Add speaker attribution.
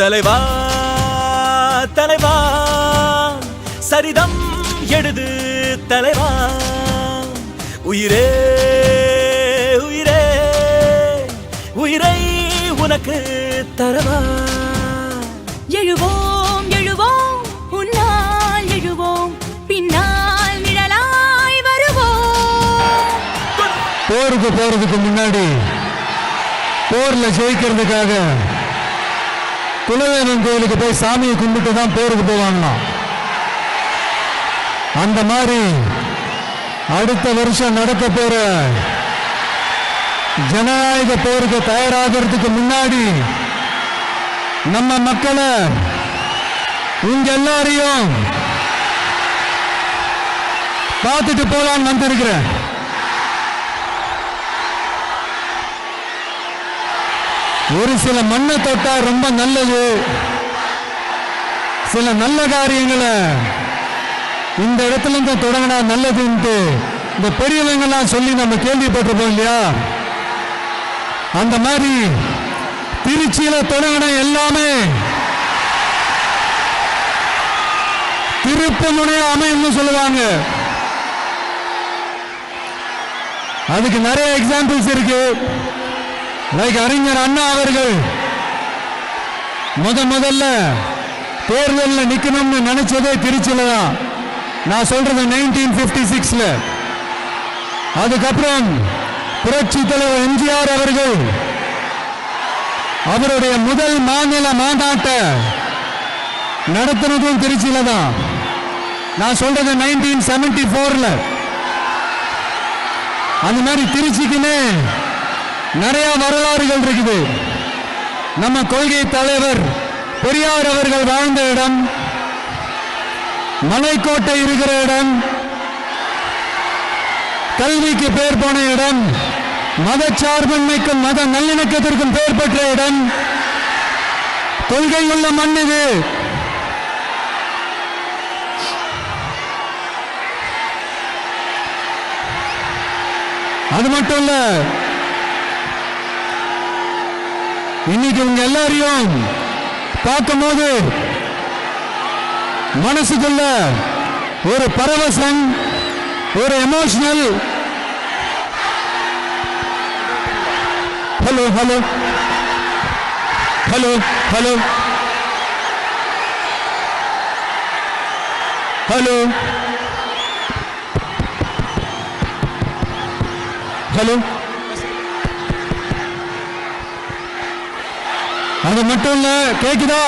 Speaker 1: தலைவா தலைவா சரிதம் எழுது தலைவா உயிரே உயிரே உயிரை உனக்கு தரவா
Speaker 2: எழுவோம் எழுவோம் உன்னால் எழுவோம் பின்னால் நிழலாய் வருவோம்
Speaker 3: போருக்கு போறதுக்கு முன்னாடி போர்ல ஜெயிக்கிறதுக்காக குலவேலன் கோயிலுக்கு போய் சாமியை கும்பிட்டு தான் போருக்கு போவாங்களாம். அந்த மாதிரி அடுத்த வருஷம் நடக்க போற ஜனநாயக போருக்கு தயாராகிறதுக்கு முன்னாடி நம்ம மக்களை உங்க எல்லாரையும் பார்த்துட்டு போலான்னு வந்திருக்கிறேன். ஒரு சில மண்ணை தொட்டா ரொம்ப நல்லது, சில நல்ல காரியங்களை இந்த இடத்துல இருந்து தொடங்கினா நல்லதுன்ட்டு இந்த பெரியவங்கெல்லாம் சொல்லி நம்ம கேள்விப்பட்டிருப்போம் இல்லையா? அந்த மாதிரி திருச்சியில தொடங்கின எல்லாமே திருப்பு முனைய அமைன்னு சொல்லுவாங்க. அதுக்கு நிறைய எக்ஸாம்பிள்ஸ் இருக்கு. லைக் அறிஞர் அண்ணா அவர்கள் முதல்ல தேர்தலில் நிக்கணும்னு நினைச்சதே திருச்சியில தான். நான் சொல்றது 1956. அதுக்கப்புறம் புரட்சி தலைவர் எம்ஜிஆர் அவர்கள் அவருடைய முதல் மாநில மாநாட்டை நடத்தினதும் திருச்சியில தான். நான் சொல்றது 1974. அந்த மாதிரி திருச்சிக்குன்னு நிறைய வரலாறுகள் இருக்குது. நம்ம கொள்கை தலைவர் பெரியார் அவர்கள் வாழ்ந்த இடம், மலைக்கோட்டை இருக்கிற இடம், கல்விக்கு பேர் போன இடம், மதச்சார்பின்மைக்கும் மத நல்லிணக்கத்திற்கும் பெயர் பெற்ற இடம், கொள்கை உள்ள மண் இது. அது மட்டும் இல்ல, இன்னைக்கு உங்க எல்லாரையும் பார்க்கும்போது மனசுக்குள்ள ஒரு பரவசம், ஒரு emotional. Hello hello hello hello hello hello. அது மட்டும் இல்ல, கேக்குதா?